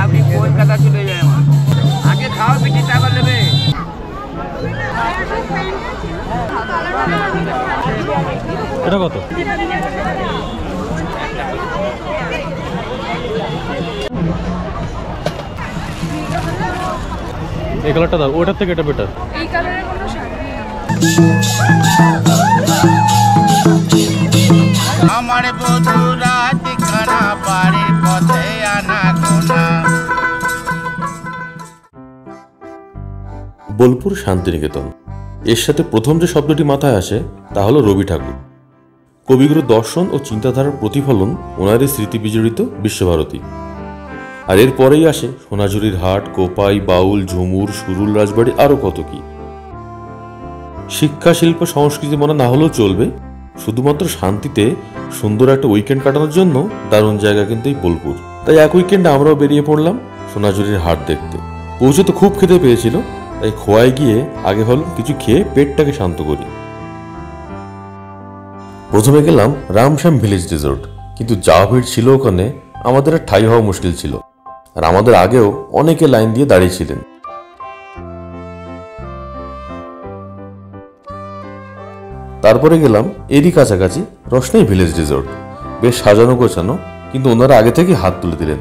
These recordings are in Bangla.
আপনি কলকাতা চলে যায় আমার আগে খাওয়া পিঠে টাকা নেবে। এটা কত? এই কালারটা দাও, ওটার থেকে এটা বেটার। এই কালারের কোনো শাড়ি নেই আমার বধুরা ঠিকানা বাড়ির পথে আনা গোনা। বোলপুর শান্তিনিকেতন, এর সাথে প্রথম যে শব্দটি মাথায় আসে তা হলো রবি ঠাকুর। কবিগুরু দর্শন ও চিন্তাধারার প্রতিফলন ওনারই স্মৃতি বিজড়িত বিশ্বভারতী। আর এরপরেই আসে সোনাঝুরির হাট, কোপাই, বাউল, ঝুমুর, সুরুল রাজবাড়ি, আরও কত কি। শিক্ষা, শিল্প, সংস্কৃতি মনে না হলেও চলবে, শুধুমাত্র শান্তিতে সুন্দর একটা উইকেন্ড কাটানোর জন্য দারুণ জায়গা কিন্তু এই বোলপুর। তাই এক উইকেন্ডে আমরাও বেরিয়ে পড়লাম সোনাঝুরির হাট দেখতে। পৌঁছে তো খুব খেতে পেয়েছিল, তাই খোয়াই গিয়ে আগে ভাবলাম কিছু খেয়ে পেটটাকে শান্ত করি। প্রথমে গেলাম রামশ্যাম ভিলেজ রিসোর্ট, কিন্তু যা ভিড় ছিল ওখানে আমাদের আর ঠাই হওয়া মুশকিল ছিল, আর আমাদের আগেও অনেকে লাইন দিয়ে দাঁড়িয়েছিলেন। তারপরে গেলাম এরই কাছাকাছি রোশনাই ভিলেজ রিসোর্ট। বেশ সাজানো গোছানো, কিন্তু ওনারা আগে থেকে হাত তুলে দিলেন,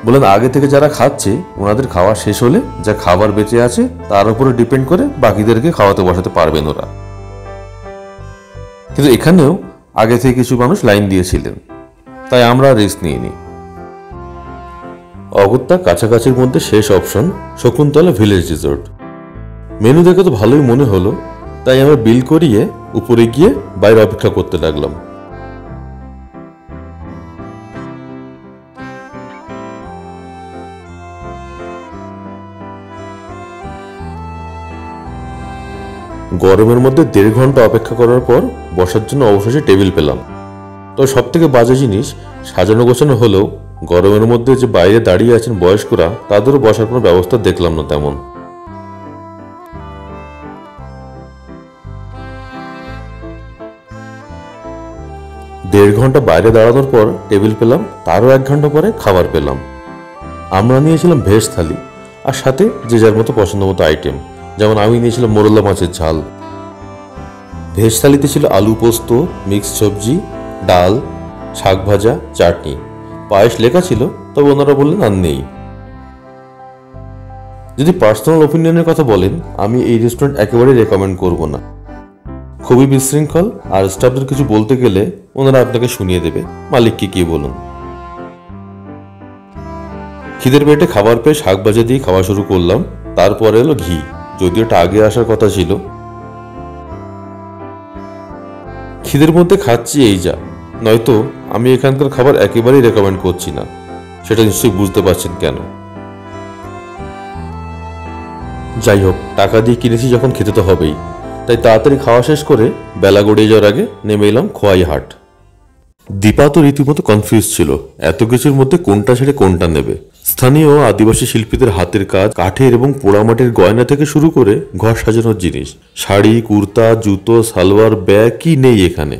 বলেন আগে থেকে যারা খাচ্ছে ওনাদের খাওয়া শেষ হলে যা খাবার বেঁচে আছে তার উপরে ডিপেন্ড করে বাকিদেরকে খাওয়াতে বসাতে পারবেন ওরা। কিন্তু এখানেও আগে থেকে কিছু মানুষ লাইন দিয়েছিলেন, তাই আমরা রিস্ক নিইনি। অগত্যা কাছাকাছির মধ্যে শেষ option Shakuntala village resort. Menu দেখে তো ভালোই মনে হলো, তাই আমরা বিল করিয়ে উপরে গিয়ে বাইরে অপেক্ষা করতে লাগলাম। গরমের মধ্যে 1.5 ঘন্টা অপেক্ষা করার পর বসার জন্য অবশেষে টেবিল পেলাম। তবে সব থেকে বাজে জিনিস, সাজানো গোছানো হলেও গরমের মধ্যে যে বাইরে দাঁড়িয়ে আছেন বয়স্করা, তাদেরও বসার কোনো ব্যবস্থা দেখলাম না তেমন। দেড় ঘন্টা বাইরে দাঁড়ানোর পর টেবিল পেলাম, তারও 1 ঘন্টা পরে খাবার পেলাম। আমরা নিয়েছিলাম ভেজ থালি, আর সাথে যে যার মতো পছন্দ মতো আইটেম। যেমন আমি নিয়েছিলাম মোরলা মাছের ঝাল। ভেজ থালিতে ছিল আলু পোস্ত, মিক্স সবজি, ডাল, শাক ভাজা, চাটনি, পায়েস লেখা ছিল, তবে ওনারা বললেন আর নেই। যদি পার্সোনাল ওপিনিয়নের কথা বলেন, আমি এই রেস্টুরেন্ট একেবারেই রেকমেন্ড করব না। খুবই বিশৃঙ্খল, আর স্টাফদের কিছু বলতে গেলে ওনারা আপনাকে শুনিয়ে দেবে মালিককে কি বলুন। খিদের পেটে খাবার পেয়ে শাক ভাজা দিয়ে খাওয়া শুরু করলাম। তারপরে এলো ঘি, যদিও এটা আগে আসার কথা ছিল। খিদের মধ্যে খাচ্ছি এই যা, নয়তো আমি এখানকার খাবার একেবারেই রেকমেন্ড করছি না। সেটা নিশ্চয়ই বুঝতে পারছেন কেন। যাই হোক, টাকা দিয়ে কিনেছি যখন খেতে তো হবেই, তাই তাড়াতাড়ি খাওয়া শেষ করে বেলা গড়িয়ে যাওয়ার আগে নেমে এলাম খোয়াই হাট। দীপা তো রীতিমতো কনফিউজ ছিল, এত কিছুর মধ্যে কোনটা ছেড়ে কোনটা নেবে। স্থানীয় আদিবাসী শিল্পীদের হাতের কাজ, কাঠের এবং পোড়ামাটির গয়না থেকে শুরু করে ঘর সাজানোর জিনিস, শাড়ি, কুর্তা, জুতো, সালোয়ার, ব্যাগ, কি নেই এখানে।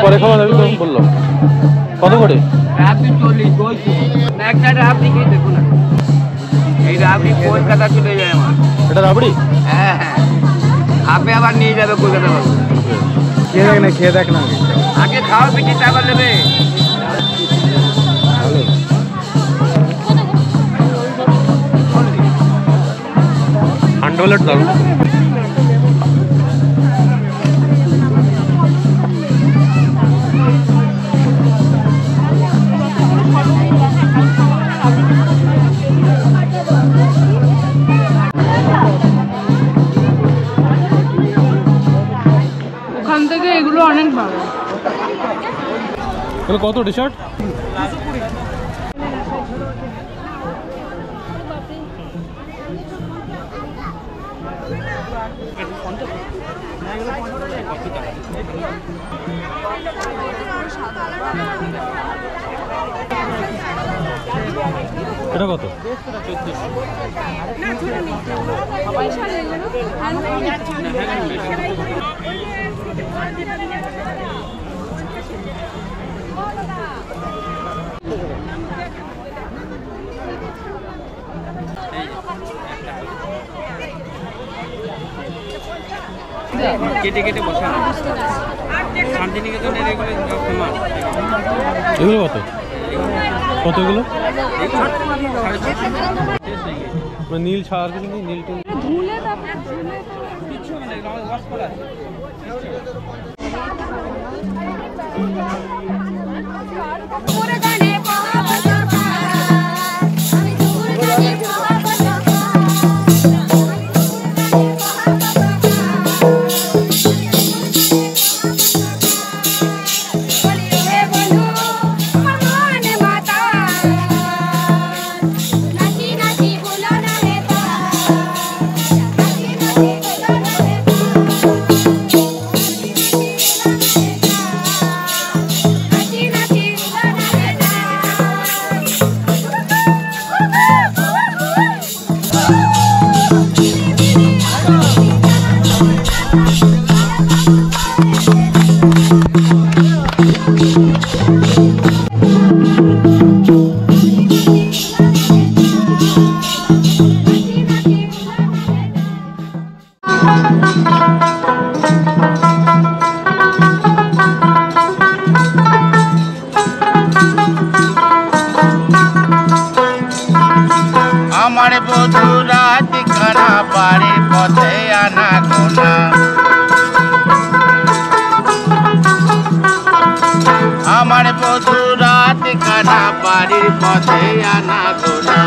পরে খাওয়া যাবে বললো কত করে? রাবড়ি 40 একটা রাবড়ি খেয়ে দেখুন না, এই রাবড়ি কলকাতা চলে যায় আমার। এটা রাবড়ি? হ্যাঁ হ্যাঁ, আপনি আবার নিয়ে যাবে কলকাতা। খেয়ে দেখ না আগে খাওয়া পিঠে টাকা নেবে। $100 দাম। ওখান থেকে এগুলো অনেক ভালো। কত টি শার্ট? সাদা এটা কত? কেটে কেটে বসানো শান্তিনিকেতনের এগুলো ফেমাস। এগুলো কত? কত এগুলো? নীল ছাড় কিছু নেই? নীল টিল ধুলে তারপরে ধুলে কিছু হবে না, ওয়াশ করা আছে। পুরো গানে পাওয়া বসা আমি দূর গানে পাওয়া বসা বলি হে বন্ধু আমার মনে মাতা নাচি নাচি ভুলো না হে তা নাচি নাচি ভুলো না হে নাচি নাচি ভুলো না হে আমার বধূ রাত খানা বাড়ির পথে আনা গোনা আমার বধূ রাত খানা বাড়ির পথে আনা গোনা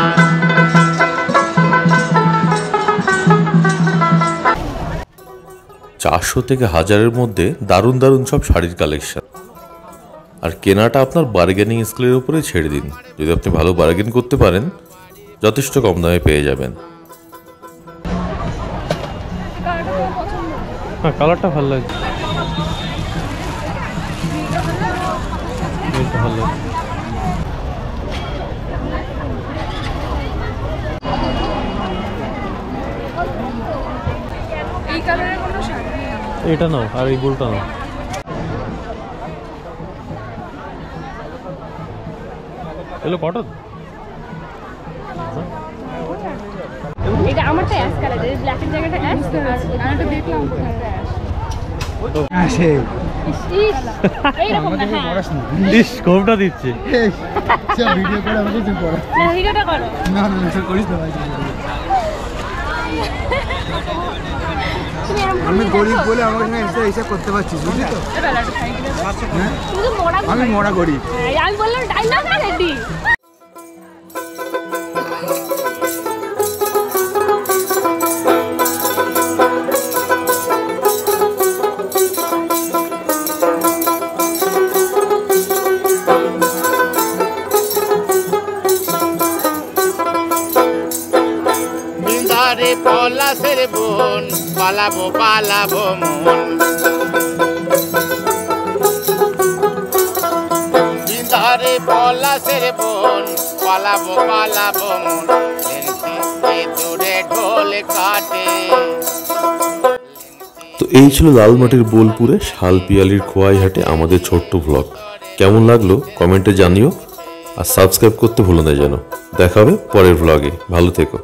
400 থেকে 1000-এর মধ্যে দারুণ দারুণ সব শাড়ির কালেকশন। আর কেনাটা আপনার বার্গেনিং স্কিলের উপরে ছেড়ে দিন। যদি আপনি ভালো বার্গেন করতে পারেন, যথেষ্ট কম দামে পেয়ে যাবেন। হ্যাঁ, কালারটা ভালো লাগছে। ভালো লাগছে। এই কালারের কোনো শাড়ি নেই। এটা নাও আর এই গোলটা নাও। এগুলো কটন? এটা আমারটা অ্যাশ কালার, এই ব্ল্যাক এর জায়গাটা অ্যাশ আর এটা দেখলাম আসে এইরকম না। হ্যাঁ ইস কোমটা দিচ্ছে। ভিডিও করে আমাকে তুই পড়া না, ভিডিওটা করো। না না না করিস না ভাই তুমি এরকম আমি গরিব বলে আমাকে না এইসব করতে পারছিস বুঝলি তো বেলাটা খাই দিলে তুমি তো মোড়া আমি মরা গরিব আমি বললাম ডাইলগ না রেডি। বৃন্দারে পলাশের বোন পালাবো পালাবো মন বৃন্দারে পলাশের বোন পালাবো পালাবো মন দূরে ঢোল কাটে। তো এই ছিল লালমাটির বোলপুরে শালপিয়ালির খোয়াই হাটে আমাদের ছোট্ট ভ্লগ। কেমন লাগলো কমেন্টে জানিও, আর সাবস্ক্রাইব করতে ভুলো না যেন। দেখা হবে পরের ভ্লগে। ভালো থেকো।